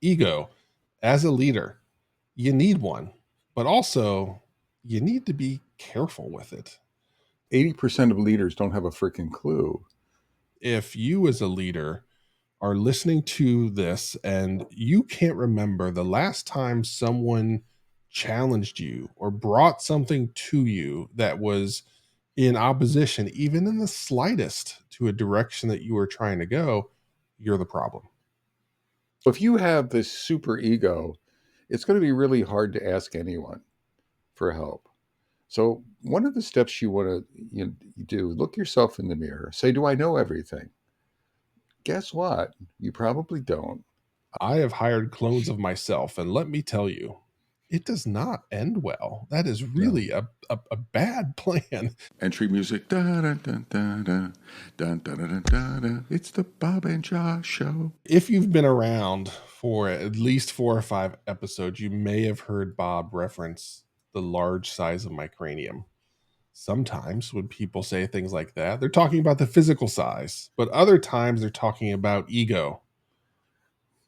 Ego. As a leader, you need one, but also you need to be careful with it. 80% of leaders don't have a freaking clue. If you, as a leader, are listening to this and you can't remember the last time someone challenged you or brought something to you that was in opposition, even in the slightest, to a direction that you were trying to go, you're the problem. If you have this super ego, it's going to be really hard to ask anyone for help. So one of the steps you want to do, look yourself in the mirror, say, do I know everything? Guess what? You probably don't. I have hired clones of myself, and let me tell you, it does not end well. That is No. really a bad plan. Entry music. Da, da, da, da, da, da, da, da, da, da. It's the Bob and Josh show. If you've been around for at least 4 or 5 episodes, you may have heard Bob reference the large size of my cranium. Sometimes when people say things like that, they're talking about the physical size, but other times they're talking about ego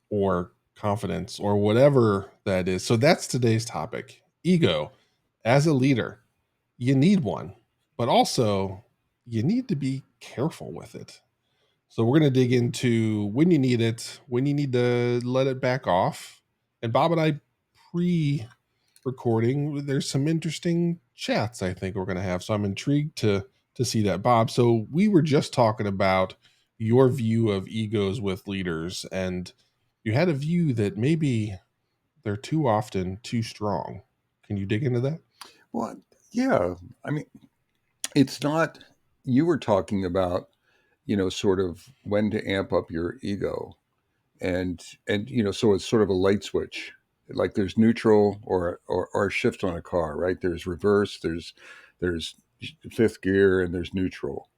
or confidence or whatever that is. So that's today's topic. Ego. As a leader, you need one, but also you need to be careful with it. So we're going to dig into when you need it, when you need to let it back off. And Bob and I pre recording, there's some interesting chats I think we're going to have. So I'm intrigued to see that, Bob. So we were just talking about your view of egos with leaders, and you had a view that maybe they're too often too strong. Can you dig into that? Well, yeah. I mean, it's not, you were talking about, sort of when to amp up your ego. And so it's sort of a light switch. Like there's neutral or a shift on a car, right? There's reverse, there's fifth gear, and there's neutral.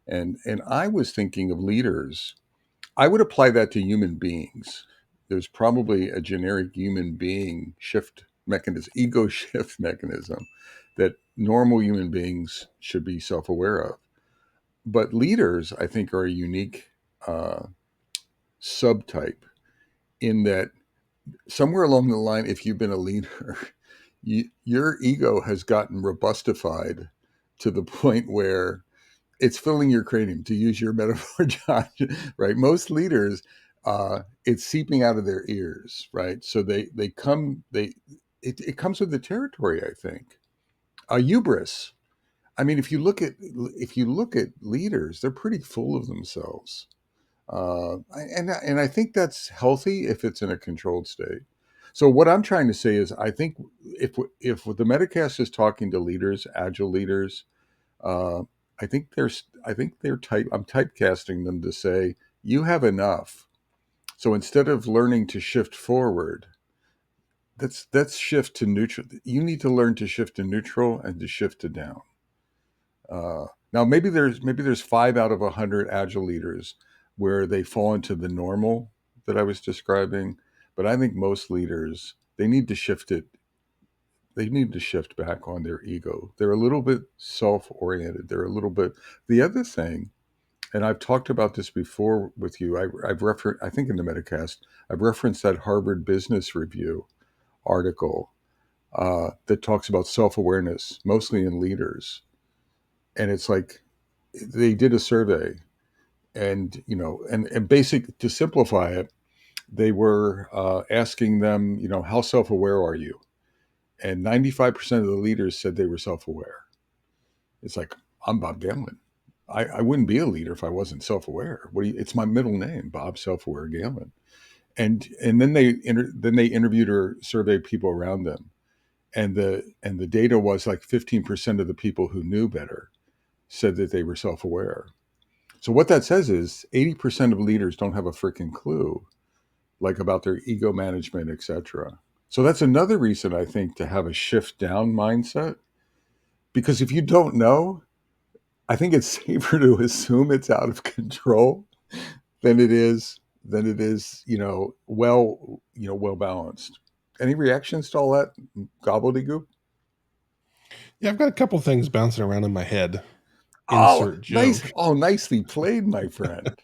And I was thinking of leaders. I would apply that to human beings. There's probably a generic human being shift mechanism, ego shift mechanism that normal human beings should be self-aware of. But leaders, I think, are a unique uh, subtype in that somewhere along the line, if you've been a leader, your ego has gotten robustified to the point where it's filling your cranium, to use your metaphor, Josh, right? Most leaders, it's seeping out of their ears, right? So they come, it comes with the territory, I think. Hubris. I mean, if you look at leaders, they're pretty full of themselves. And I think that's healthy if it's in a controlled state. So what I'm trying to say is, I think if the Metacast is talking to leaders, agile leaders, uh, I think they're type. I'm typecasting them to say you have enough. So instead of learning to shift forward, that's shift to neutral. You need to learn to shift to neutral and to shift to down. Now maybe there's 5 out of 100 agile leaders where they fall into the normal that I was describing, but I think most leaders they need to shift back on their ego. They're a little bit self-oriented. They're a little bit the other thing, and I've talked about this before with you. I've referenced, I think in the Metacast, I've referenced that Harvard Business Review article that talks about self-awareness, mostly in leaders, and it's like they did a survey, and and basic to simplify it, they were asking them, how self-aware are you? And 95% of the leaders said they were self-aware. It's like, I'm Bob Galen. I wouldn't be a leader if I wasn't self-aware. It's my middle name, Bob Self-Aware Galen. And then they interviewed or surveyed people around them, and the data was like 15% of the people who knew better said that they were self-aware. So what that says is 80% of leaders don't have a freaking clue, like about their ego management, etc. So that's another reason I think to have a shift down mindset, because if you don't know, I think it's safer to assume it's out of control than it is, well balanced. Any reactions to all that gobbledygook? Yeah, I've got a couple things bouncing around in my head. Oh, Insert nice. joke. Oh, nicely played, my friend.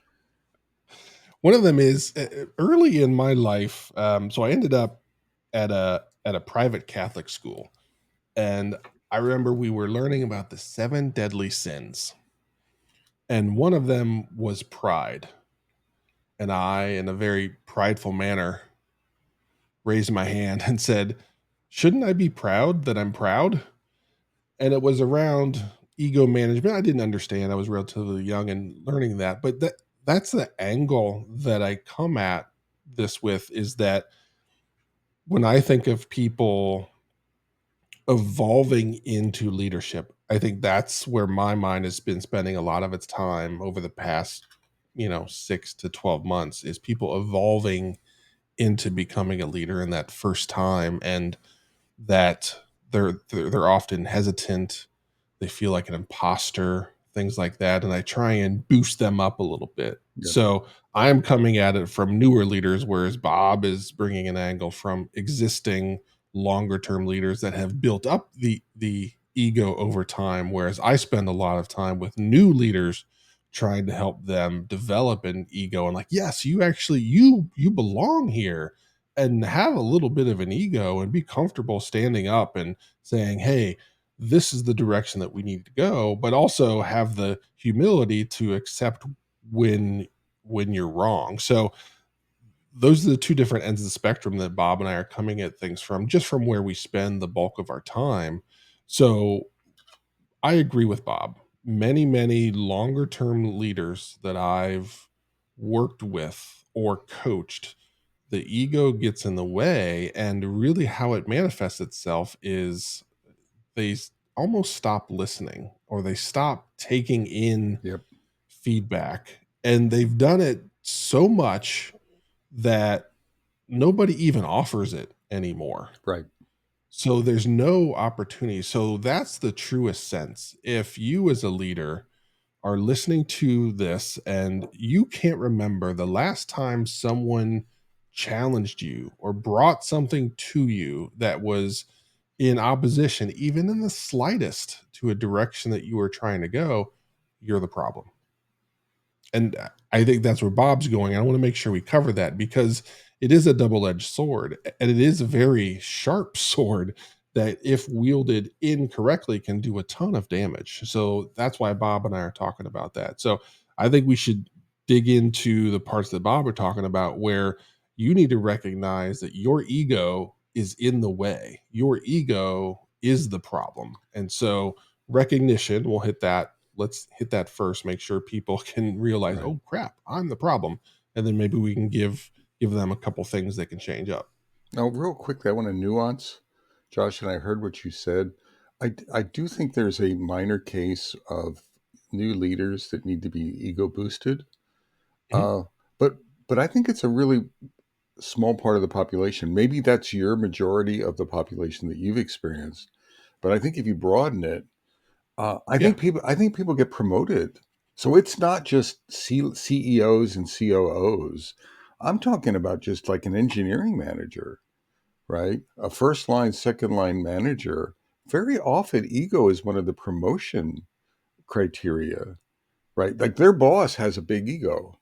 One of them is early in my life. So I ended up at a private Catholic school, and I remember we were learning about the seven deadly sins, and one of them was pride. And I, in a very prideful manner, raised my hand and said, "Shouldn't I be proud that I'm proud?" And it was around ego management. I didn't understand. I was relatively young and learning that, but that's the angle that I come at this with, is that when I think of people evolving into leadership, I think that's where my mind has been spending a lot of its time over the past, 6 to 12 months, is people evolving into becoming a leader in that first time, and that they're often hesitant, they feel like an imposter, things like that, and I try and boost them up a little bit. Yeah, So I'm coming at it from newer leaders, whereas Bob is bringing an angle from existing longer term leaders that have built up the ego over time, whereas I spend a lot of time with new leaders trying to help them develop an ego, and like, yes, you actually you belong here, and have a little bit of an ego and be comfortable standing up and saying, hey, this is the direction that we need to go, but also have the humility to accept when when you're wrong. So those are the two different ends of the spectrum that Bob and I are coming at things from, just from where we spend the bulk of our time. So I agree with Bob. Many longer term leaders that I've worked with or coached, the ego gets in the way, and really how it manifests itself is they almost stop listening, or they stop taking in yep, feedback, and they've done it so much that nobody even offers it anymore. right, So there's no opportunity. So that's the truest sense. If you as a leader are listening to this and you can't remember the last time someone challenged you or brought something to you that was in opposition, even in the slightest, to a direction that you were trying to go, you're the problem. And I think that's where Bob's going. I want to make sure we cover that, because it is a double-edged sword, and it is a very sharp sword that, if wielded incorrectly, can do a ton of damage. So that's why Bob and I are talking about that. So I think we should dig into the parts that Bob are talking about, where you need to recognize that your ego is in the way. Your ego is the problem. And so recognition, we'll hit that. Let's hit that first, make sure people can realize, right. oh crap, I'm the problem, and then maybe we can give them a couple things they can change up. Now, real quickly, I want to nuance, Josh, and I heard what you said. I do think there's a minor case of new leaders that need to be ego boosted. Mhm. Uh, but but I think it's a really small part of the population. Maybe that's your majority of the population that you've experienced. But I think if you broaden it, Yeah, I think people get promoted. So it's not just CEOs and COOs. I'm talking about just like an engineering manager, right? A first line, second line manager. Very often, ego is one of the promotion criteria, right? Like their boss has a big ego.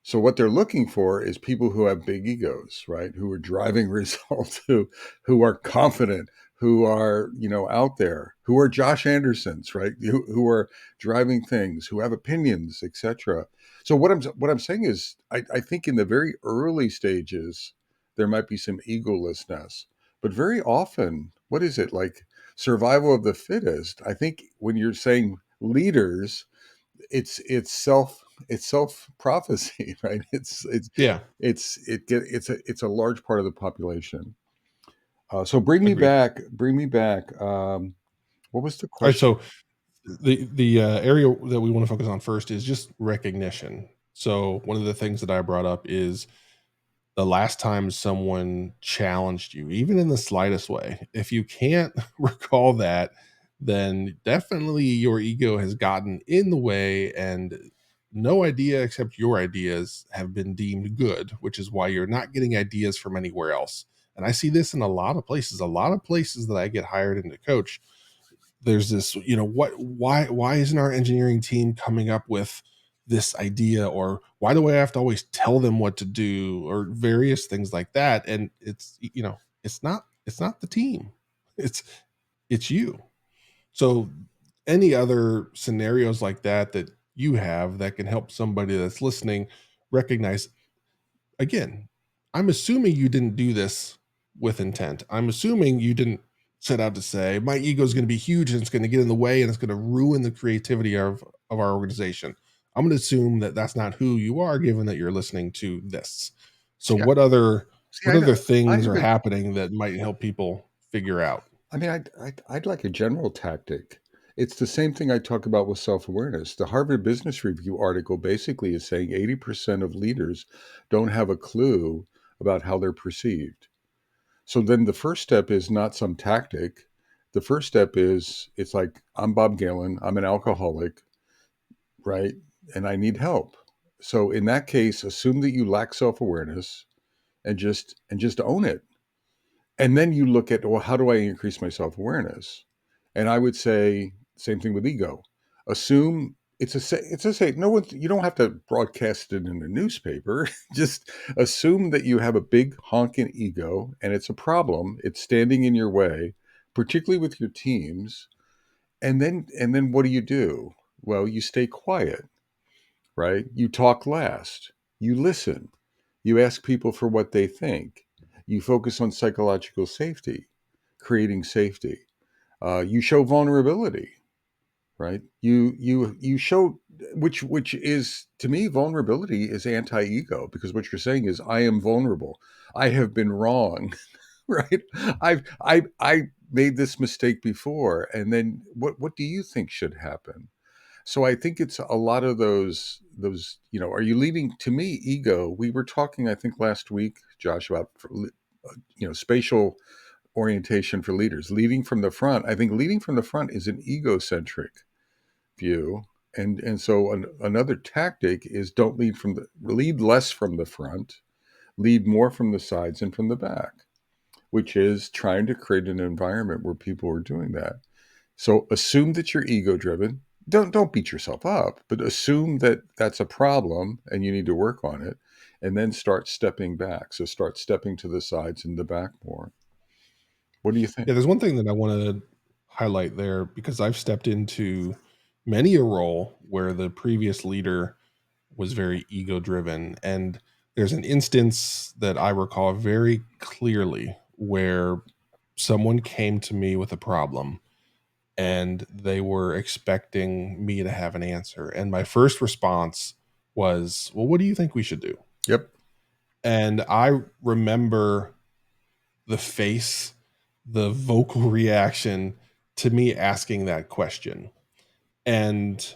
So what they're looking for is people who have big egos, right? Who are driving results, who are confident, who are out there, who are Josh Andersons, right? Who are driving things, who have opinions, etc. So what I'm saying is, I think in the very early stages there might be some egolessness, but very often, what is it like? Survival of the fittest. I think when you're saying leaders, it's self prophecy, right? yeah, It's a large part of the population. So bring me agreed. back, bring me back. What was the All right, question? so the area that we want to focus on first is just recognition. So one of the things that I brought up is the last time someone challenged you, even in the slightest way. If you can't recall that, then definitely your ego has gotten in the way, and no idea except your ideas have been deemed good, which is why you're not getting ideas from anywhere else. And I see this in a lot of places that I get hired in to coach. There's this, what, why isn't our engineering team coming up with this idea, or why do I have to always tell them what to do, or various things like that. And it's, it's not the team. It's you. So any other scenarios like that that you have that can help somebody that's listening recognize, again, I'm assuming you didn't do this with intent. I'm assuming you didn't set out to say my ego is going to be huge and it's going to get in the way and it's going to ruin the creativity of our organization. I'm going to assume that that's not who you are, given that you're listening to this. So See, what other I things are haven't. happening that might help people figure out? I mean, I'd like a general tactic. It's the same thing I talk about with self awareness. The Harvard Business Review article basically is saying 80% of leaders don't have a clue about how they're perceived. So then the first step is not some tactic. The first step is it's like, I'm Bob Galen, I'm an alcoholic, right? And I need help. So in that case, assume that you lack self awareness and just own it. And then you look at, well, how do I increase my self awareness? And I would say same thing with ego. Assume it's a say no one, you don't have to broadcast it in the newspaper. Just assume that you have a big honking ego and it's a problem. It's standing in your way, particularly with your teams. And then what do? Well, you stay quiet, right? You talk last. You listen. You ask people for what they think. You focus on psychological safety, creating safety. You show vulnerability, right? You show which is to me vulnerability is anti-ego because what you're saying is I am vulnerable. I have been wrong, right? I made this mistake before, and then what do you think should happen? So I think it's a lot of those are you leading to me ego? We were talking I think last week, Josh, about spatial orientation for leaders. Leading from the front, I think leading from the front is an egocentric view. And so another tactic is don't lead less from the front, lead more from the sides and from the back, which is trying to create an environment where people are doing that. So assume that you're ego driven. Don't beat yourself up, but assume that that's a problem and you need to work on it, and then start stepping back. So start stepping to the sides and the back more. What do you think? Yeah, there's one thing that I want to highlight there, because I've stepped into many a role where the previous leader was very ego driven. And there's an instance that I recall very clearly where someone came to me with a problem and they were expecting me to have an answer. And my first response was, well, what do you think we should do? Yep. And I remember the face, the vocal reaction to me asking that question. And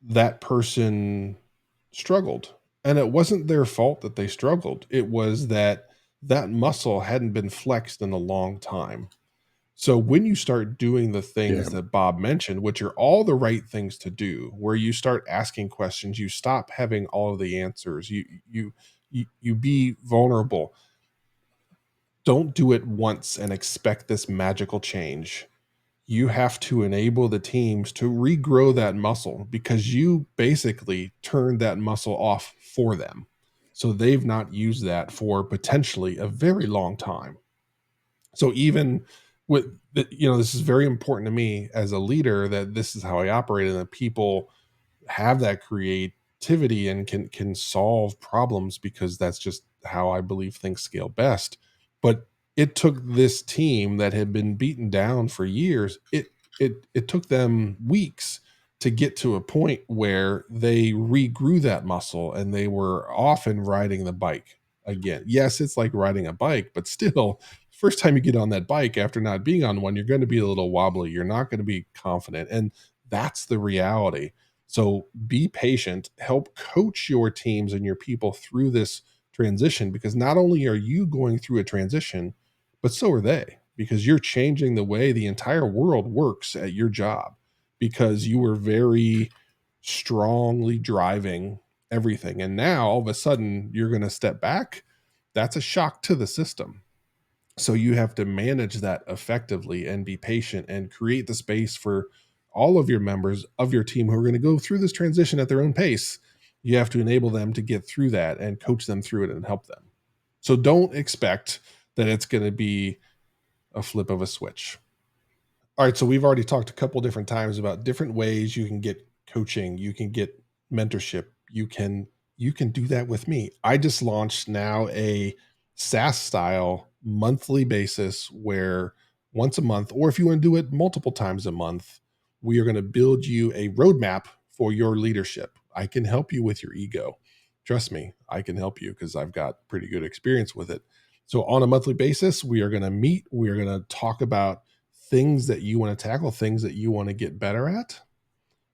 that person struggled. And it wasn't their fault that they struggled. It was that that muscle hadn't been flexed in a long time. So when you start doing the Yeah. things that Bob mentioned, which are all the right things to do, where you start asking questions, you stop having all of the answers, you be vulnerable. Don't do it once and expect this magical change. You have to enable the teams to regrow that muscle, because you basically turned that muscle off for them. So they've not used that for potentially a very long time. So even with this is very important to me as a leader, that this is how I operate, and that people have that creativity and can solve problems, because that's just how I believe things scale best. But it took this team that had been beaten down for years, it took them weeks to get to a point where they regrew that muscle and they were often riding the bike again. Yes, it's like riding a bike, but still, first time you get on that bike after not being on one, you're going to be a little wobbly. You're not going to be confident. And that's the reality. So be patient, help coach your teams and your people through this transition, because not only are you going through a transition, but so are they, because you're changing the way the entire world works at your job, because you were very strongly driving everything. And now all of a sudden you're going to step back. That's a shock to the system. So you have to manage that effectively and be patient and create the space for all of your members of your team who are going to go through this transition at their own pace. You have to enable them to get through that and coach them through it and help them. So don't expect that it's going to be a flip of a switch. All right, so we've already talked a couple different times about different ways you can get coaching, you can get mentorship, you can do that with me. I just launched now a SaaS style monthly basis where once a month, or if you want to do it multiple times a month, we are going to build you a roadmap for your leadership. I can help you with your ego. Trust me, I can help you because I've got pretty good experience with it. So on a monthly basis, we are going to meet, we are going to talk about things that you want to tackle, things that you want to get better at.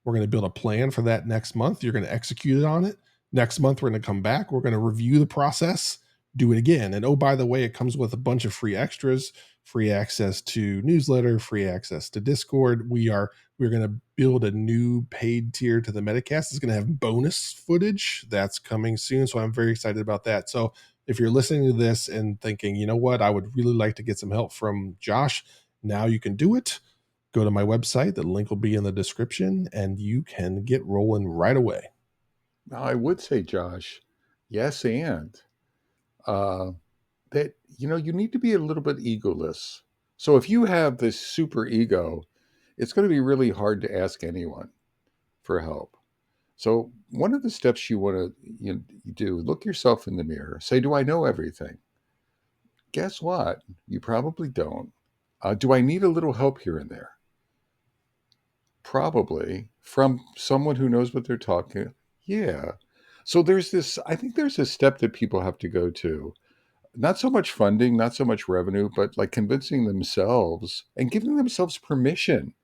We're going to build a plan for that next month. You're going to execute it on it. Next month, we're going to come back. We're going to review the process, do it again. And oh, by the way, it comes with a bunch of free extras, free access to newsletter, free access to Discord. We're going to build a new paid tier to the Metacast. It's going to have bonus footage that's coming soon. So I'm very excited about that. So if you're listening to this and thinking, you know what, I would really like to get some help from Josh, now you can do it. Go to my website. The link will be in the description and you can get rolling right away. Now, I would say, Josh, yes, and uh, that you need to be a little bit egoless. So if you have this super ego, it's going to be really hard to ask anyone for help. So one of the steps you want to do, look yourself in the mirror, say, "Do I know everything?" Guess what? You probably don't. Do I need a little help here and there? Probably from someone who knows what they're talking. Yeah. So there's this. I think there's a step that people have to go to. Not so much funding, not so much revenue, but like convincing themselves and giving themselves permission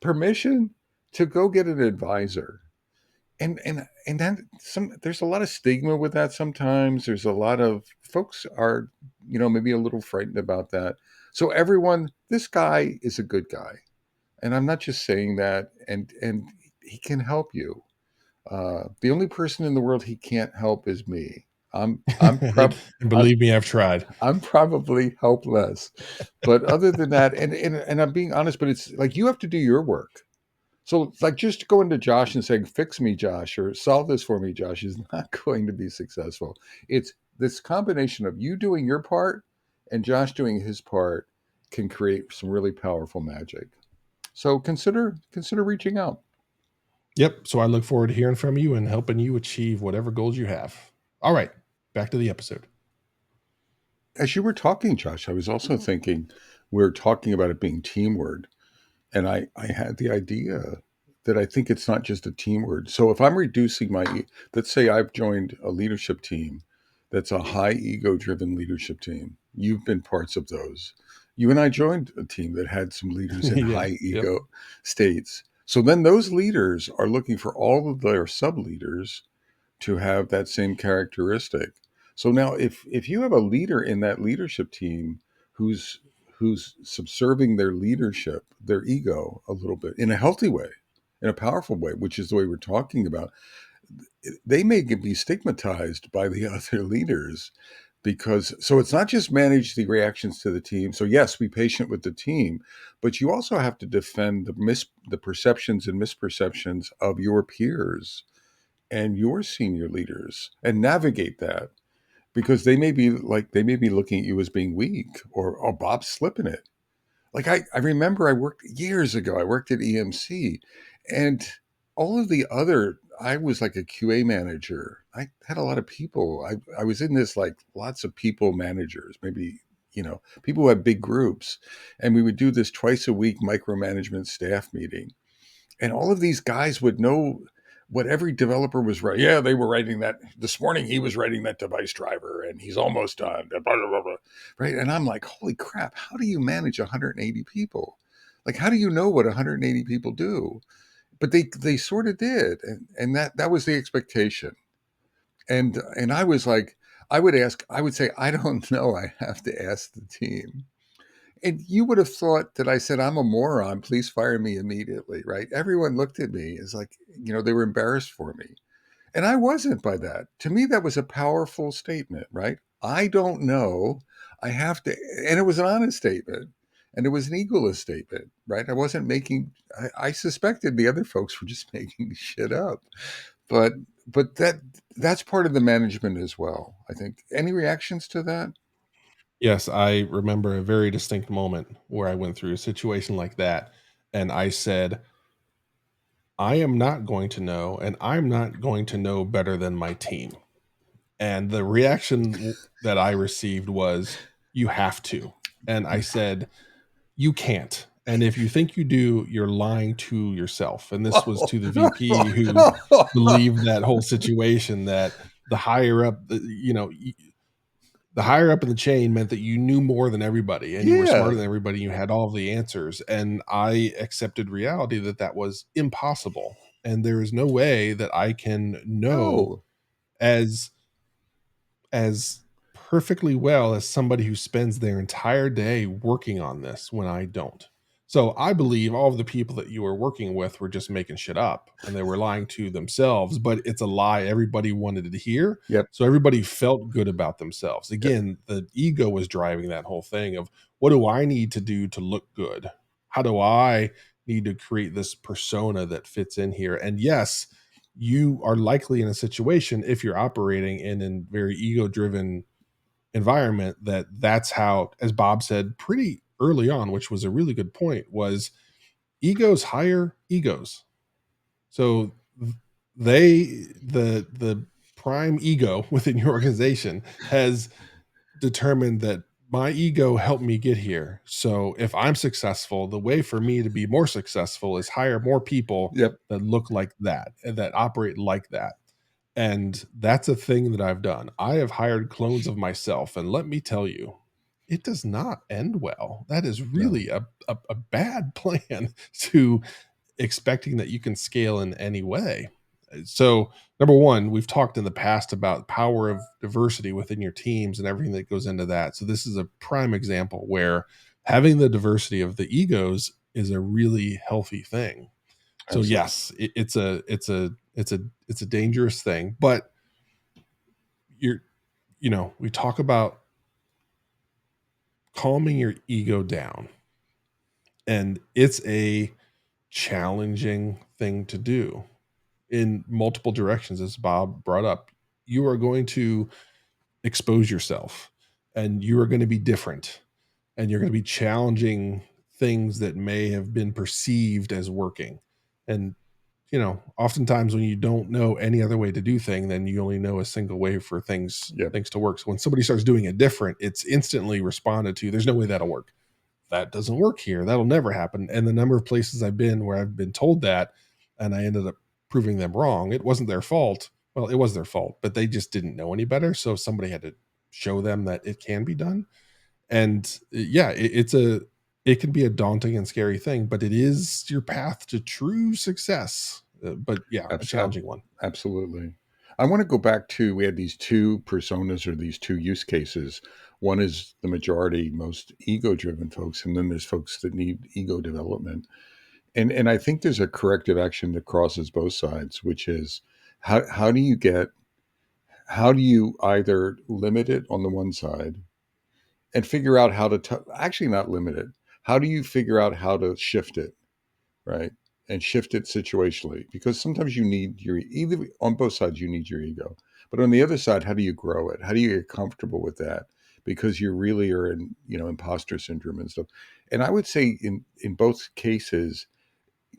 to go get an advisor. And then there's a lot of stigma with that sometimes. There's a lot of folks are, maybe a little frightened about that. So everyone, this guy is a good guy. And I'm not just saying that, and he can help you. The only person in the world he can't help is me. I'm I'm And prob- I'm believe me, I've tried. I'm probably helpless. But other than that, and I'm being honest, but it's like you have to do your work. So like just going to Josh and saying, "Fix me, Josh," or "Solve this for me, Josh," is not going to be successful. It's this combination of you doing your part and Josh doing his part can create some really powerful magic. So consider reaching out. Yep. So I look forward to hearing from you and helping you achieve whatever goals you have. All right. Back to the episode. As you were talking, Josh, I was also thinking we are talking about it being team word. And I had the idea that I think it's not just a team word. So if I'm reducing let's say I've joined a leadership team that's a high ego driven leadership team. You've been parts of those. You and I joined a team that had some leaders in Yeah. high Yep. ego states. So then those leaders are looking for all of their sub leaders to have that same characteristic. So now if you have a leader in that leadership team who's subserving their leadership, their ego a little bit in a healthy way, in a powerful way, which is the way we're talking about, they may be stigmatized by the other leaders because so it's not just manage the reactions to the team. So yes, be patient with the team, but you also have to defend the perceptions and misperceptions of your peers and your senior leaders and navigate that because they may be looking at you as being weak or oh Bob's slipping it. Like I remember I worked years ago, I worked at EMC and all of the other I was like a QA manager. I had a lot of people. I was in this like lots of people managers, maybe people who had big groups. And we would do this twice a week micromanagement staff meeting and all of these guys would know what every developer was writing. Yeah, they were writing that this morning. He was writing that device driver, and he's almost done. Blah, blah, blah, blah. Right? And I'm like, holy crap! How do you manage 180 people? Like, how do you know what 180 people do? But they sort of did, and that was the expectation. And I was like, I would say, I don't know. I have to ask the team. And you would have thought that I said, I'm a moron. Please fire me immediately, right? Everyone looked at me as like, they were embarrassed for me. And I wasn't by that. To me, that was a powerful statement, right? I don't know. I have to, and it was an honest statement. And it was an egoless statement, right? I wasn't making, I suspected the other folks were just making shit up. But but that's part of the management as well, I think. Any reactions to that? Yes, I remember a very distinct moment where I went through a situation like that, and I said, I am not going to know, and I'm not going to know better than my team. And the reaction that I received was, you have to. And I said, you can't. And if you think you do, you're lying to yourself. And this was Oh, to the VP who believed that whole situation, that the higher up, the higher up in the chain meant that you knew more than everybody and you were smarter yeah. than everybody. You had all of the answers. And I accepted reality that that was impossible. And there is no way that I can know No. as as perfectly well as somebody who spends their entire day working on this when I don't. So I believe all of the people that you were working with were just making shit up and they were lying to themselves, but it's a lie everybody wanted to hear. Yep. So everybody felt good about themselves. Yep. Again, the ego was driving that whole thing of, what do I need to do to look good? How do I need to create this persona that fits in here? And yes, you are likely in a situation, if you're operating in a very ego driven environment, that that's how, as Bob said pretty early on, which was a really good point, was egos hire egos. So the prime ego within your organization has determined that my ego helped me get here. So if I'm successful, the way for me to be more successful is hire more people Yep. that look like that and that operate like that. And that's a thing that I've done. I have hired clones of myself, and let me tell you, it does not end well. That is No. really a bad plan to expecting that you can scale in any way. So, number one, we've talked in the past about the power of diversity within your teams and everything that goes into that. So, this is a prime example where having the diversity of the egos is a really healthy thing. So, Absolutely. yes, it's a dangerous thing, but you're we talk about calming your ego down, and it's a challenging thing to do in multiple directions, as Bob brought up. You are going to expose yourself, and you are going to be different, and you're going to be challenging things that may have been perceived as working. And oftentimes when you don't know any other way to do thing, then you only know a single way for Yep. things to work. So when somebody starts doing it different, it's instantly responded to. There's no way that'll work. That doesn't work here. That'll never happen. And the number of places I've been where I've been told that, and I ended up proving them wrong. It wasn't their fault. Well, it was their fault, but they just didn't know any better. So somebody had to show them that it can be done. And yeah, it can be a daunting and scary thing, but it is your path to true success. But yeah, a Abs- ab- challenging one. Absolutely. I want to go back to, we had these two personas or these two use cases. One is the majority, most ego driven folks, and then there's folks that need ego development. And I think there's a corrective action that crosses both sides, which is how do you get, how do you either limit it on the one side and figure out how to actually not limit it. How do you figure out how to shift it, right? And shift it situationally, because sometimes you need your, either on both sides you need your ego, but on the other side, how do you grow it? How do you get comfortable with that? Because you really are in, imposter syndrome and stuff. And I would say in both cases,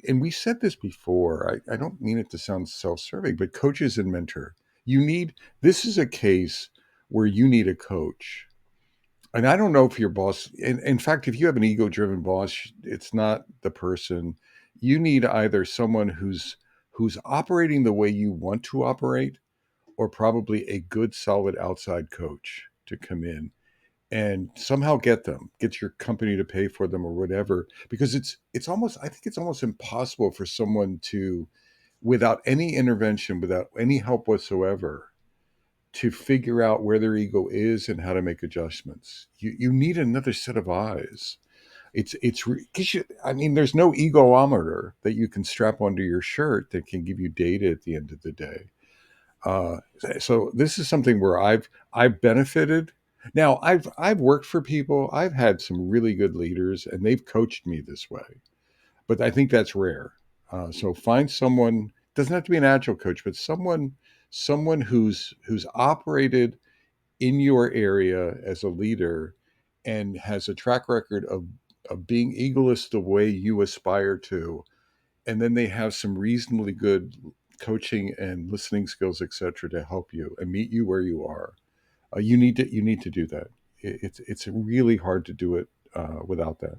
and we said this before, I don't mean it to sound self-serving, but coaches and mentor, you need, this is a case where you need a coach. And I don't know if your boss, in fact, if you have an ego driven boss, it's not the person. You need either someone who's operating the way you want to operate, or probably a good solid outside coach to come in and somehow get your company to pay for them or whatever, because it's almost, I think it's almost impossible for someone to, without any intervention, without any help whatsoever, to figure out where their ego is and how to make adjustments. You need another set of eyes. Because I mean, there's no egometer that you can strap onto your shirt that can give you data at the end of the day. Uh, so this is something where I've benefited. Now I've worked for people. I've had some really good leaders, and they've coached me this way. But I think that's rare. So find someone. Doesn't have to be an agile coach, but someone someone who's operated in your area as a leader and has a track record of being egoless the way you aspire to, and then they have some reasonably good coaching and listening skills, etc., to help you and meet you where you are. You need to do that. It's really hard to do it without that.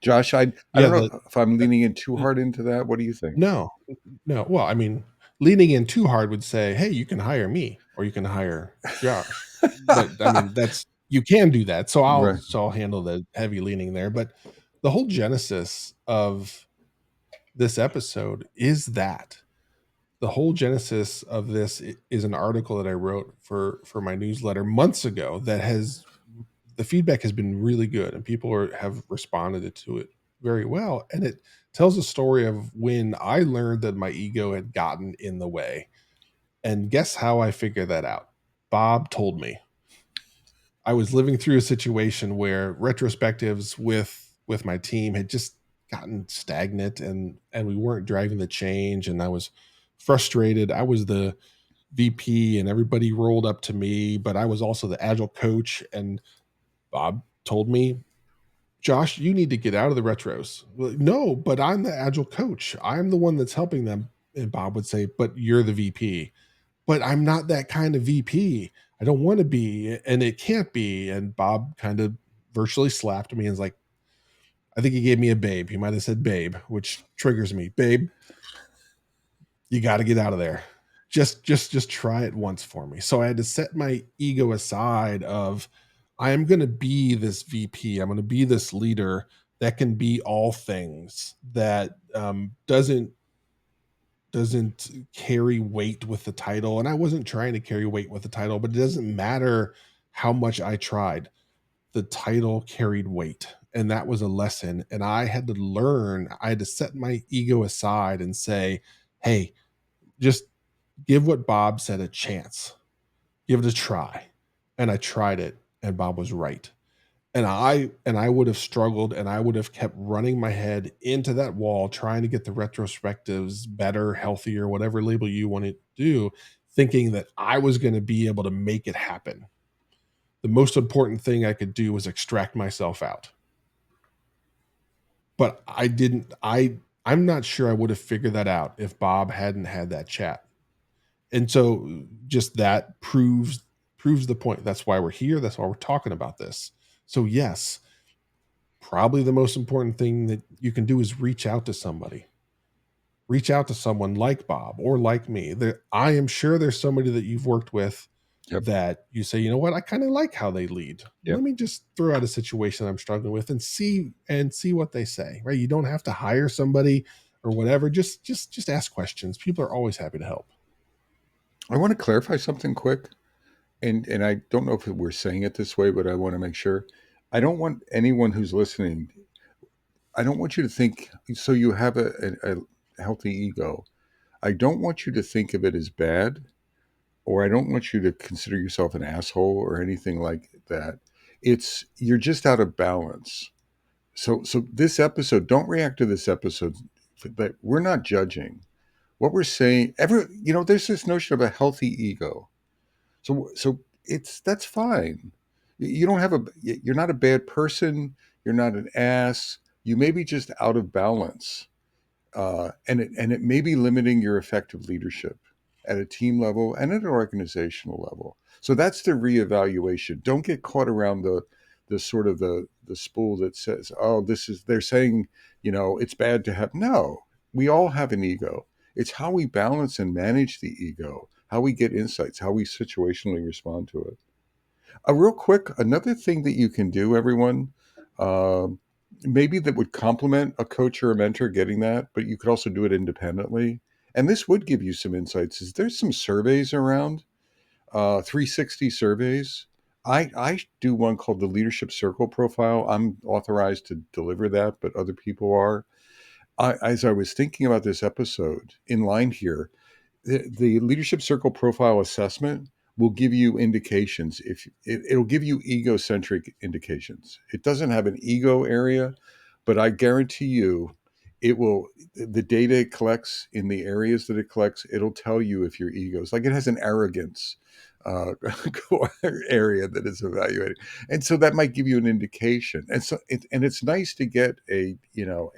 Josh, I Yeah, don't know if I'm the, leaning in too hard into that. What do you think? no, no. Well, I mean, leaning in too hard would say, "Hey, you can hire me, or you can hire Josh." But I mean, that's you can do that. Right. So I'll handle the heavy leaning there. But the whole genesis of this episode is that the whole genesis of this is an article that I wrote for my newsletter months ago that has the feedback has been really good and people have responded to it very well, and it tells a story of when I learned that my ego had gotten in the way. And guess how I figured that out? Bob told me. I was living through a situation where retrospectives with my team had just gotten stagnant, and we weren't driving the change, and I was frustrated. I was the VP and everybody rolled up to me, but I was also the agile coach. And Bob told me, Josh, you need to get out of the retros. Well, no, but I'm the agile coach. I'm the one that's helping them. And Bob would say, but you're the VP. But I'm not that kind of VP. I don't want to be, and it can't be. And Bob kind of virtually slapped me and was like, I think he gave me a babe. He might have said babe, which triggers me. Babe, you got to get out of there. Just try it once for me. So I had to set my ego aside of I am going to be this VP. I'm going to be this leader that can be all things, that doesn't carry weight with the title. And I wasn't trying to carry weight with the title, but it doesn't matter how much I tried. The title carried weight. And that was a lesson. And I had to learn, I had to set my ego aside and say, hey, just give what Bob said a chance. Give it a try. And I tried it, and Bob was right. And I would have struggled, and I would have kept running my head into that wall trying to get the retrospectives better, healthier, whatever label you want to do, thinking that I was going to be able to make it happen. The most important thing I could do was extract myself out. But I didn't I'm not sure I would have figured that out if Bob hadn't had that chat. And so just that proves the point. That's why we're here. That's why we're talking about this. So yes, probably the most important thing that you can do is reach out to somebody. Reach out to someone like Bob or like me. There, I am sure there's somebody that you've worked with Yep. that you say, you know what, I kind of like how they lead. Let Yep. me just throw out a situation I'm struggling with and see what they say. Right? You don't have to hire somebody or whatever. Just ask questions. People are always happy to help. I want to clarify something quick, and I don't know if we're saying it this way, but I want to make sure. I don't want anyone who's listening. I don't want you to think so. You have a healthy ego. I don't want you to think of it as bad, or I don't want you to consider yourself an asshole or anything like that. It's you're just out of balance. So this episode, don't react to this episode. But we're not judging. What we're saying, there's this notion of a healthy ego. So it's that's fine. You don't have a you're not a bad person. You're not an ass. You may be just out of balance, and it may be limiting your effective leadership at a team level and at an organizational level. So that's the reevaluation. Don't get caught around the sort of the spool that says, "Oh, this is they're saying, it's bad to have." No, we all have an ego. It's how we balance and manage the ego, how we get insights, how we situationally respond to it. Real quick, another thing that you can do, everyone, um, maybe that would complement a coach or a mentor getting that, but you could also do it independently. And this would give you some insights. Is there's some surveys around, 360 surveys. I do one called the Leadership Circle Profile. I'm authorized to deliver that, but other people are. As I was thinking about this episode in line here, the leadership circle profile assessment will give you indications if it'll give you egocentric indications. It doesn't have an ego area, but I guarantee you it will, the data it collects in the areas that it collects, it'll tell you if your ego's like, it has an arrogance uh, area that is evaluated, and so that might give you an indication. And so and it's nice to get a,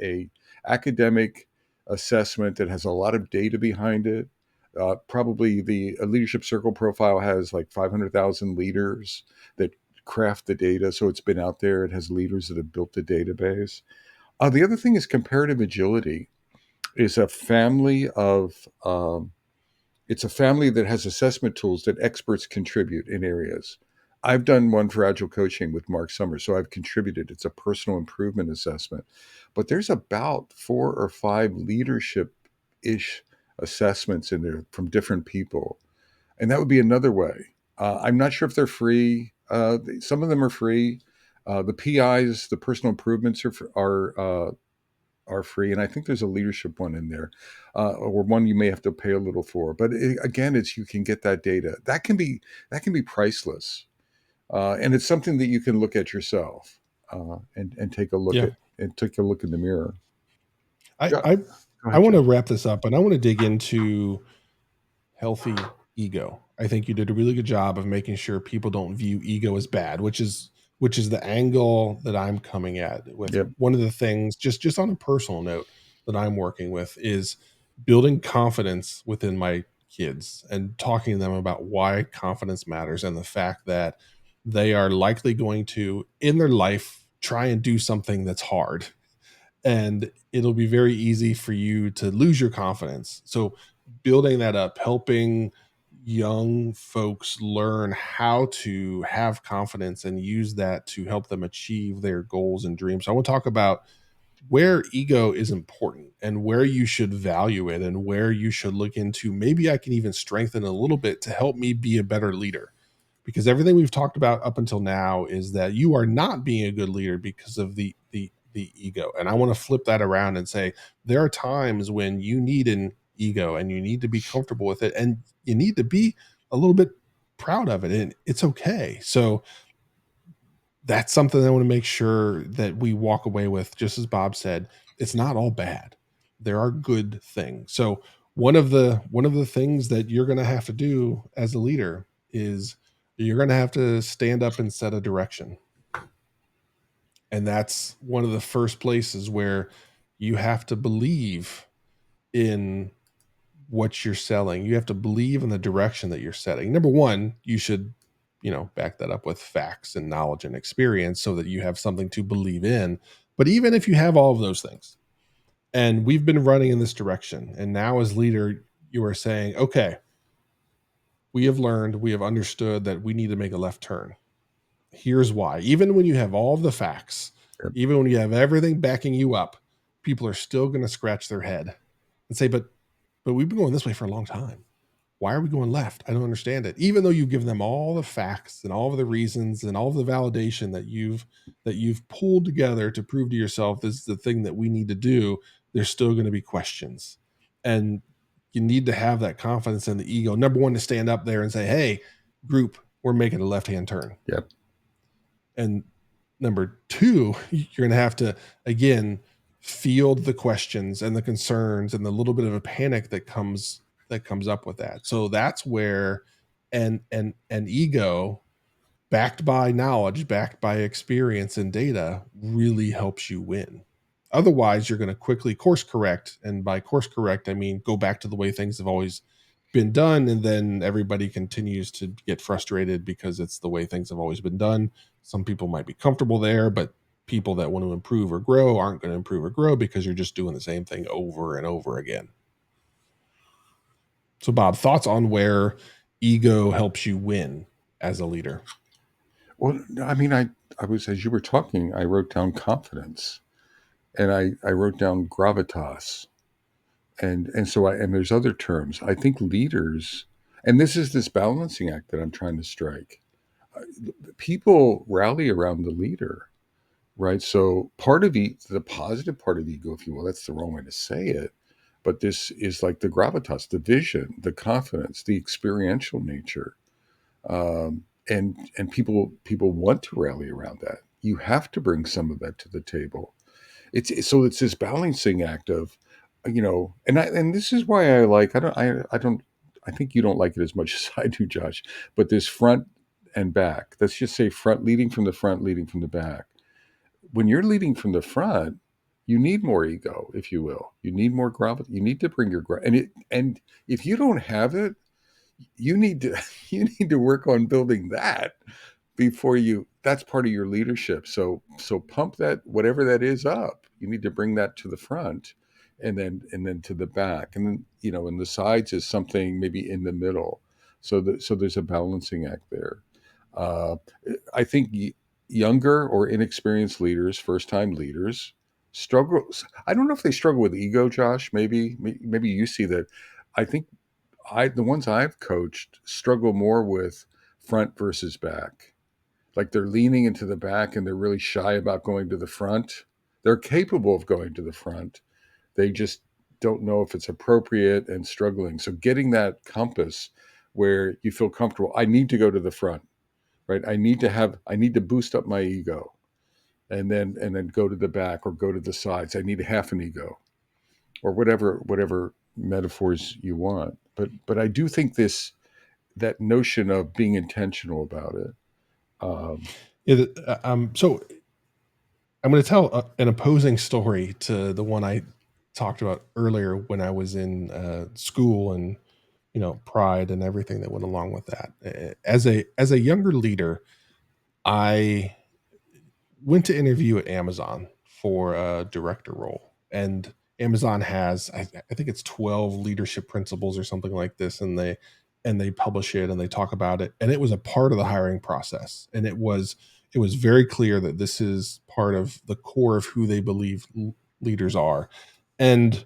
a academic assessment that has a lot of data behind it. Probably the a leadership circle profile has like 500,000 leaders that craft the data, so it's been out there. It has leaders that have built the database. The other thing is comparative agility is a family of it's a family that has assessment tools that experts contribute in areas. I've done one for agile coaching with Mark Summers, so I've contributed. It's a personal improvement assessment, but there's about 4 or 5 leadership ish assessments in there from different people, and that would be another way. I'm not sure if they're free. Some of them are free. The PIs, the personal improvements are free, and I think there's a leadership one in there, or one you may have to pay a little for. But again, it's you can get that data. That can be priceless, and it's something that you can look at yourself, and Yeah. take a look in the mirror. I Yeah, I go I ahead, want to Jeff. wrap this up, and I want to dig into healthy ego. I think you did a really good job of making sure people don't view ego as bad, which is the angle that I'm coming at with. Yep, One of the things, just on a personal note, that I'm working with is building confidence within my kids and talking to them about why confidence matters and the fact that they are likely going to in their life try and do something that's hard, and it'll be very easy for you to lose your confidence. So building that up, helping young folks learn how to have confidence and use that to help them achieve their goals and dreams. So I want to talk about where ego is important and where you should value it and where you should look into maybe I can even strengthen a little bit to help me be a better leader, because everything we've talked about up until now is that you are not being a good leader because of the ego. And I want to flip that around and say there are times when you need an ego and you need to be comfortable with it and you need to be a little bit proud of it, and it's okay. So that's something I want to make sure that we walk away with. Just as Bob said, it's not all bad. There are good things. So one of the things that you're going to have to do as a leader is you're going to have to stand up and set a direction. And that's one of the first places where you have to believe in what you're selling. You have to believe in the direction that you're setting. Number one, you should, back that up with facts and knowledge and experience so that you have something to believe in. But even if you have all of those things, and we've been running in this direction, and now as leader, you are saying, okay, we have learned, we have understood that we need to make a left turn. Here's why. Even when you have all of the facts, yep, even when you have everything backing you up, people are still going to scratch their head and say, but we've been going this way for a long time. Why are we going left? I don't understand it. Even though you've given them all the facts and all of the reasons and all of the validation that you've pulled together to prove to yourself this is the thing that we need to do, there's still going to be questions. And you need to have that confidence in the ego. Number one, to stand up there and say, hey, group, we're making a left-hand turn. yep, And number two, you're going to have to, again, field the questions and the concerns and the little bit of a panic that comes up with that. So that's where an ego backed by knowledge, backed by experience and data really helps you win. Otherwise, you're going to quickly course correct. And by course correct, I mean go back to the way things have always been done. And then everybody continues to get frustrated because it's the way things have always been done. Some people might be comfortable there, but people that want to improve or grow aren't going to improve or grow because you're just doing the same thing over and over again. So, Bob, thoughts on where ego helps you win as a leader? well, I mean, I was, as you were talking, I wrote down confidence, and I wrote down gravitas, and there's other terms. I think leaders, and this is this balancing act that I'm trying to strike. People rally around the leader, right? So part of the positive part of ego, if you will, that's the wrong way to say it, but this is like the gravitas, the vision, the confidence, the experiential nature, and people want to rally around that. You have to bring some of that to the table. It's this balancing act of, and this is why I think you don't like it as much as I do, Josh. But this front and back, let's just say front, leading from the front, leading from the back. When you're leading from the front, you need more ego, if you will. You need more gravitas. You need to bring your and if you don't have it, you need to you need to work on building that before you that's part of your leadership. So pump that, whatever that is, up. You need to bring that to the front, and then to the back, and then and the sides is something maybe in the middle. So there's a balancing act there. uh, I think younger or inexperienced leaders, first time leaders, struggle. I don't know if they struggle with ego, Josh. Maybe you see that. I think the ones I've coached struggle more with front versus back. Like they're leaning into the back and they're really shy about going to the front. They're capable of going to the front. They just don't know if it's appropriate and struggling. So getting that compass where you feel comfortable, I need to go to the front, right? I need to boost up my ego, and then go to the back or go to the sides. I need half an ego, or whatever metaphors you want. But I do think this that notion of being intentional about it. Um, So I'm going to tell an opposing story to the one I talked about earlier when I was in school, and pride and everything that went along with that. As a younger leader, I went to interview at Amazon for a director role, and Amazon has I think it's 12 leadership principles or something like this, and they publish it and they talk about it, and it was a part of the hiring process, and it was very clear that this is part of the core of who they believe leaders are. And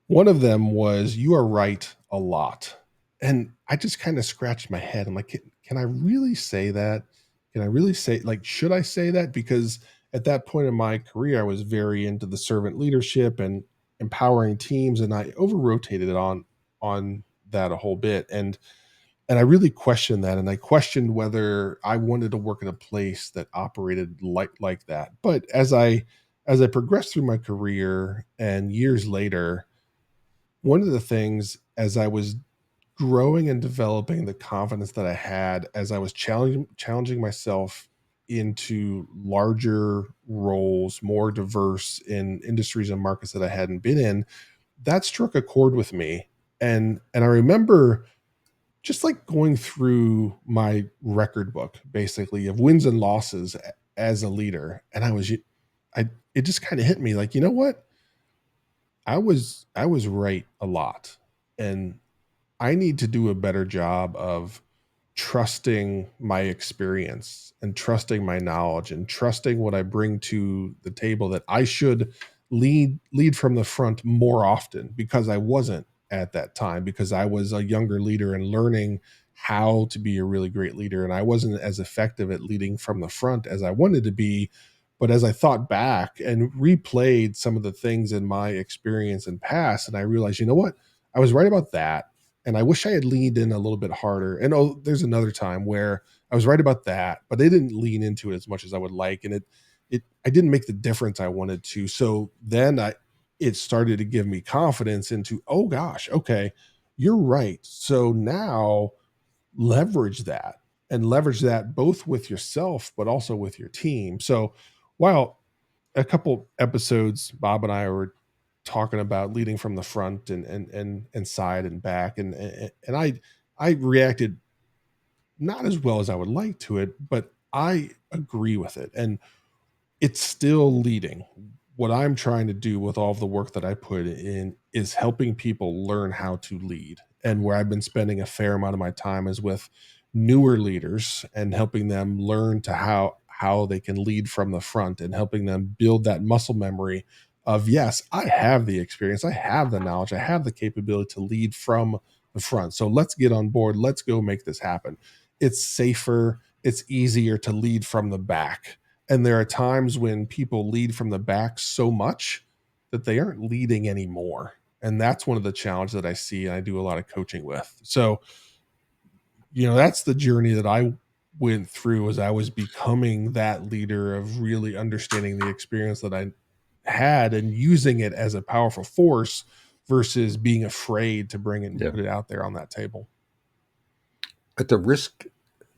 one of them was, "You are right a lot." And I just kind of scratched my head. I'm like, can I really say that? Can I really say, like, should I say that? Because at that point in my career, I was very into the servant leadership and empowering teams, and I over rotated on that a whole bit. And I really questioned that, and I questioned whether I wanted to work in a place that operated like that. But as I progressed through my career and years later, one of the things, as I was growing and developing the confidence that I had, as I was challenging myself into larger roles, more diverse in industries and markets that I hadn't been in, that struck a chord with me. And I remember just like going through my record book, basically, of wins and losses as a leader, and I it just kind of hit me like, you know what, I was right a lot, and I need to do a better job of trusting my experience and trusting my knowledge and trusting what I bring to the table, that I should lead from the front more often, because I wasn't at that time, because I was a younger leader and learning how to be a really great leader, and I wasn't as effective at leading from the front as I wanted to be. But as I thought back and replayed some of the things in my experience and past, and I realized, you know what, I was right about that, and I wish I had leaned in a little bit harder. And there's another time where I was right about that, but they didn't lean into it as much as I would like, and it I didn't make the difference I wanted to. So then it started to give me confidence into, oh gosh, okay, you're right. So now leverage that, and leverage that both with yourself but also with your team. So while a couple episodes, Bob and I were talking about leading from the front and side and back, and I reacted not as well as I would like to it, but I agree with it, and it's still leading. What I'm trying to do with all of the work that I put in is helping people learn how to lead. And where I've been spending a fair amount of my time is with newer leaders and helping them learn to how they can lead from the front, and helping them build that muscle memory of, yes, I have the experience, I have the knowledge, I have the capability to lead from the front. So let's get on board. Let's go make this happen. It's safer, it's easier to lead from the back, and there are times when people lead from the back so much that they aren't leading anymore. And that's one of the challenges that I see and I do a lot of coaching with. So, that's the journey that I went through as I was becoming that leader, of really understanding the experience that I had and using it as a powerful force versus being afraid to bring it and Yeah. put it out there on that table. At the risk,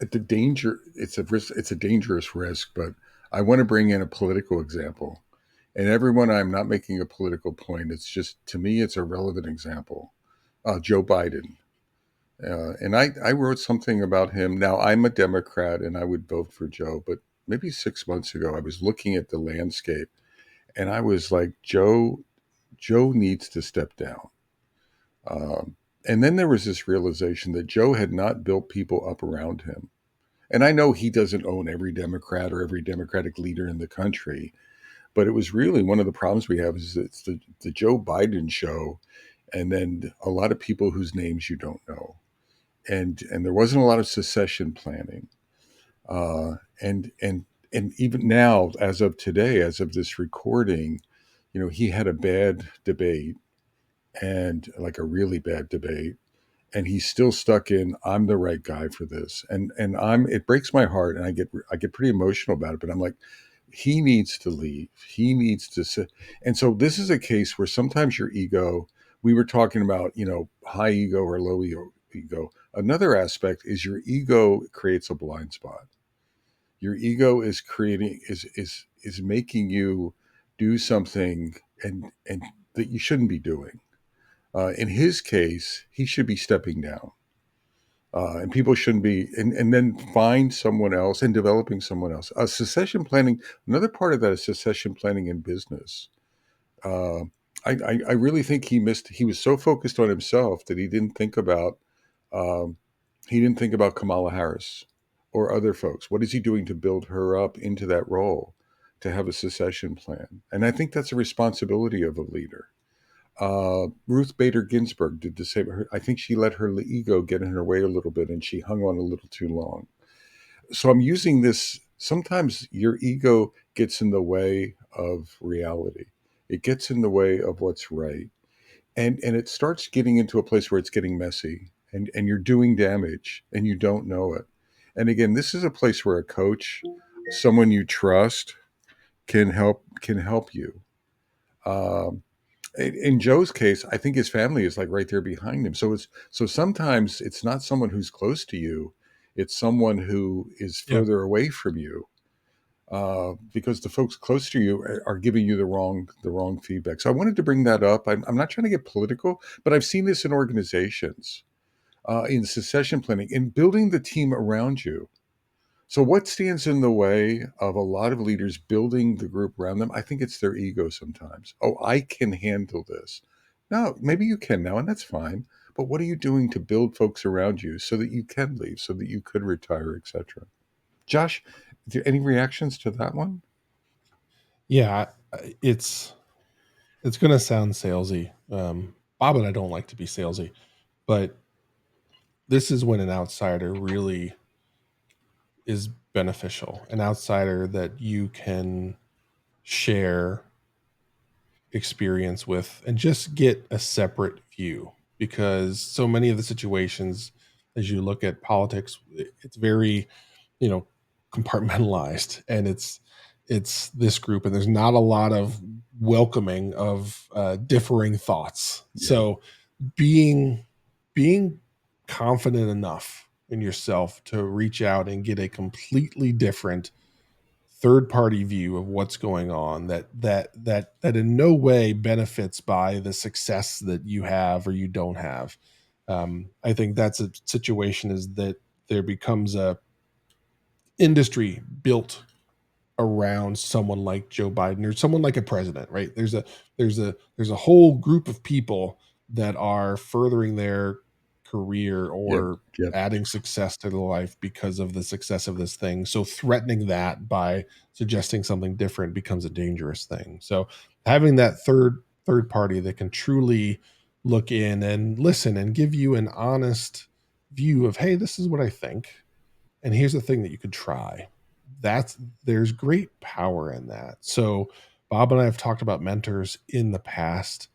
at the danger, it's a risk, it's a dangerous risk, but I want to bring in a political example. And everyone, I'm not making a political point. It's just, to me, it's a relevant example. Joe Biden. And I wrote something about him. Now, I'm a Democrat and I would vote for Joe, but maybe 6 months ago, I was looking at the landscape and I was like, Joe needs to step down. Um, and then there was this realization that Joe had not built people up around him. And I know he doesn't own every Democrat or every Democratic leader in the country, but it was really one of the problems we have is it's the Joe Biden show, and then a lot of people whose names you don't know, and there wasn't a lot of secession planning, uh, and and and even now, as of today, as of this recording, he had a bad debate and like a really bad debate, and he's still stuck in I'm the right guy for this, and I'm it breaks my heart, and I get pretty emotional about it, but I'm like, he needs to leave, he needs to sit. And so this is a case where sometimes your ego, we were talking about, high ego or low ego. Another aspect is your ego creates a blind spot. Your ego is creating is making you do something and that you shouldn't be doing. In his case, he should be stepping down, and people shouldn't be, and then find someone else and developing someone else. Succession planning, another part of that is succession planning in business. Uh, I really think he was so focused on himself that um, he didn't think about Kamala Harris or other folks. What is he doing to build her up into that role, to have a succession plan? And I think that's a responsibility of a leader. Ruth Bader Ginsburg did the same. I think she let her ego get in her way a little bit and she hung on a little too long. So I'm using this. Sometimes your ego gets in the way of reality, it gets in the way of what's right. And it starts getting into a place where it's getting messy and you're doing damage and you don't know it. And again, this is a place where a coach, someone you trust, can help you. Um, in Joe's case, I think his family is like right there behind him. So sometimes it's not someone who's close to you; it's someone who is Yeah. further away from you, because the folks close to you are giving you the wrong feedback. So I wanted to bring that up. I'm not trying to get political, but I've seen this in organizations, in succession planning, in building the team around you. So, what stands in the way of a lot of leaders building the group around them? I think it's their ego sometimes. Oh, I can handle this. No, maybe you can now, and that's fine. But what are you doing to build folks around you so that you can leave, so that you could retire, etc.? Josh, is there any reactions to that one? Yeah, it's going to sound salesy. Bob and I don't like to be salesy, but this is when an outsider really is beneficial. An outsider that you can share experience with and just get a separate view, because so many of the situations, as you look at politics, it's very, you know, compartmentalized, and it's this group, and there's not a lot of welcoming of differing thoughts. Yeah, So being confident enough in yourself to reach out and get a completely different third party view of what's going on, that in no way benefits by the success that you have or you don't have. I think that's a situation, is that there becomes a industry built around someone like Joe Biden or someone like a president, right? There's a whole group of people that are furthering their career yep, or yep. adding success to their life because of the success of this thing. So threatening that by suggesting something different becomes a dangerous thing. So having that third party that can truly look in and listen and give you an honest view of, hey, this is what I think, and here's the thing that you could try. That's There's great power in that. So Bob and I have talked about mentors in the past.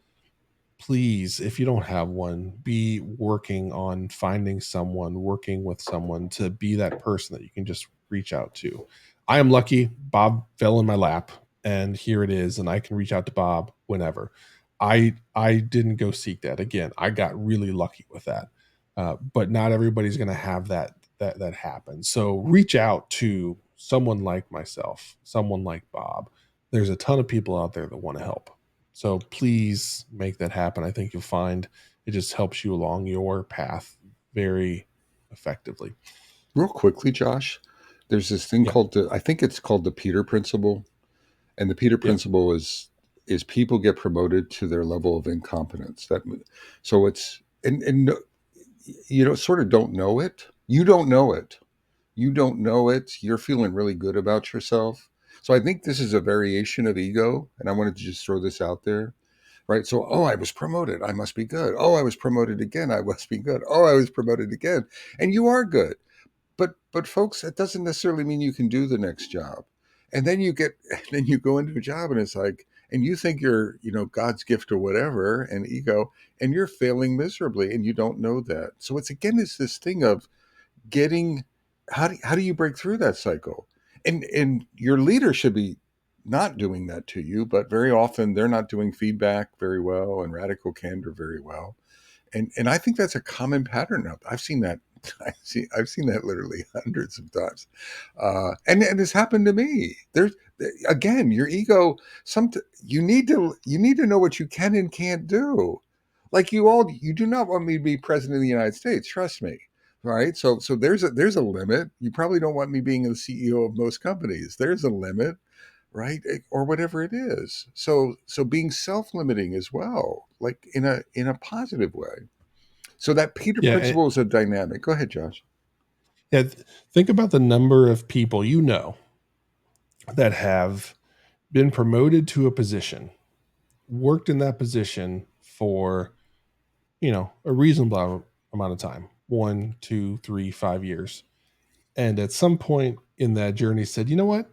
Please, if you don't have one, be working on finding someone, working with someone to be that person that you can just reach out to. I am lucky Bob fell in my lap. and here it is, and I can reach out to Bob whenever. I didn't go seek that. Again, I got really lucky with that. But not everybody's going to have that happen. So reach out to someone like myself, someone like Bob. There's a ton of people out there that want to help. So please make that happen. I think you'll find it just helps you along your path very effectively. Real quickly, Josh, there's this thing Yeah. called I think it's called the Peter Principle, and the Peter Yeah. Principle is people get promoted to their level of incompetence. That so it's and you know sort of don't know it. You don't know it. You don't know it. You're feeling really good about yourself. So I think this is a variation of ego, and I wanted to just throw this out there. Right. So, oh, I was promoted. I must be good. Oh, I was promoted again. I must be good. Oh, I was promoted again. And you are good. But folks, that doesn't necessarily mean you can do the next job. And then you get then you go into a job and it's like and you think you're, God's gift or whatever and ego and you're failing miserably and you don't know that. So it's this thing of getting how do you break through that cycle? And your leader should be not doing that to you, but very often they're not doing feedback very well and radical candor very well, and I think that's a common pattern. I've seen that. I've seen that literally hundreds of times, and it's happened to me. There's again your ego. Some you need to know what you can and can't do. Like you do not want me to be president of the United States. Trust me, right? So there's a limit. You probably don't want me being the CEO of most companies. There's a limit, right? Or whatever it is. So being self-limiting as well, like in a positive way. So that Peter Yeah. principle is a dynamic. Go ahead, Josh. Yeah. Think about the number of people that have been promoted to a position, worked in that position for, a reasonable amount of time, 1, 2, 3, 5 years. And at some point in that journey said, you know what?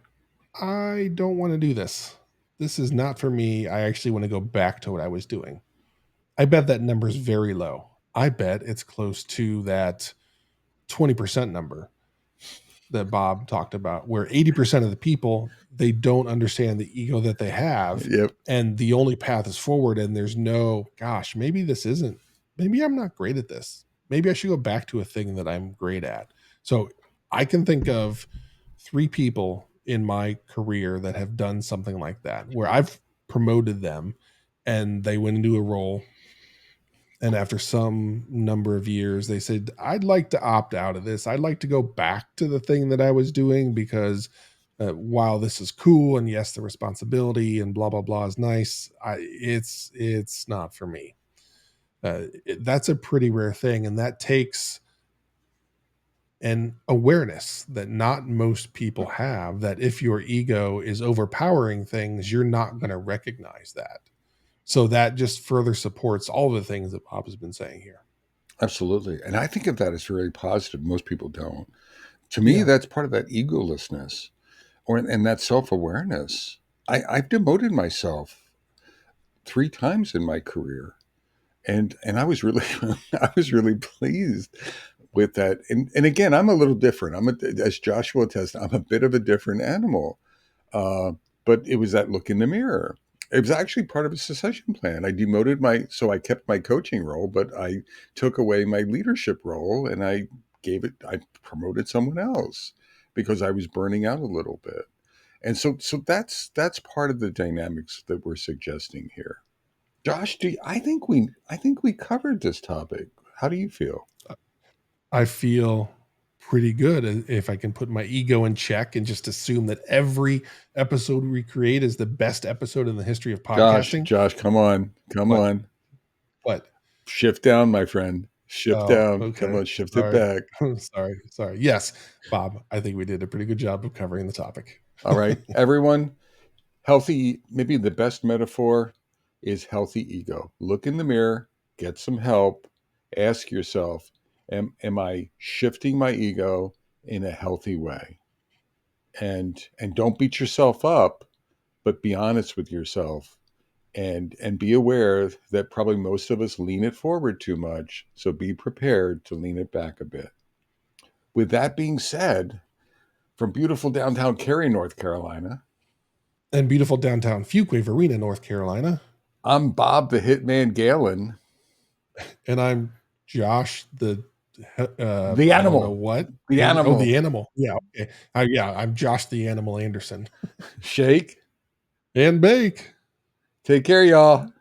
I don't want to do this. This is not for me. I actually want to go back to what I was doing. I bet that number is very low. I bet it's close to that 20% number that Bob talked about, where 80% of the people, they don't understand the ego that they have. Yep. And the only path is forward. And there's no, gosh, maybe I'm not great at this. Maybe I should go back to a thing that I'm great at. So I can think of 3 people in my career that have done something like that, where I've promoted them and they went into a role, and after some number of years they said, I'd like to opt out of this. I'd like to go back to the thing that I was doing, because while this is cool and yes, the responsibility and blah blah blah is nice, it's not for me. That's a pretty rare thing, and that takes an awareness that not most people have, that if your ego is overpowering things, you're not going to recognize that. So that just further supports all the things that Bob has been saying here. Absolutely. And I think of that as very positive. Most people don't. To me, Yeah. that's part of that egolessness or and that self-awareness. I've demoted myself 3 times in my career. And I was really I was really pleased with that. And again, I'm a little different. As Joshua attests, I'm a bit of a different animal. Uh, but it was that look in the mirror. It was actually part of a succession plan. So I kept my coaching role, but I took away my leadership role and I promoted someone else because I was burning out a little bit. And so that's part of the dynamics that we're suggesting here. Josh, I think we covered this topic. How do you feel? I feel pretty good if I can put my ego in check and just assume that every episode we create is the best episode in the history of podcasting. Josh, come on. Come But on. but Shift down, my friend. Shift oh, down. Come okay. on, shift it Sorry. back. Sorry. Yes, Bob, I think we did a pretty good job of covering the topic. All right. Everyone, healthy, maybe the best metaphor is healthy ego. Look in the mirror, get some help, ask yourself, am I shifting my ego in a healthy way? And don't beat yourself up, but be honest with yourself and be aware that probably most of us lean it forward too much. So be prepared to lean it back a bit. With that being said, from beautiful downtown Cary, North Carolina, and beautiful downtown Fuquay-Varina, North Carolina. I'm Bob the Hitman Galen. And I'm Josh the The I don't know animal. what. The And oh, the animal. animal. Yeah, okay. Yeah, I'm Josh the Animal Anderson. Shake. And bake. Take care, y'all.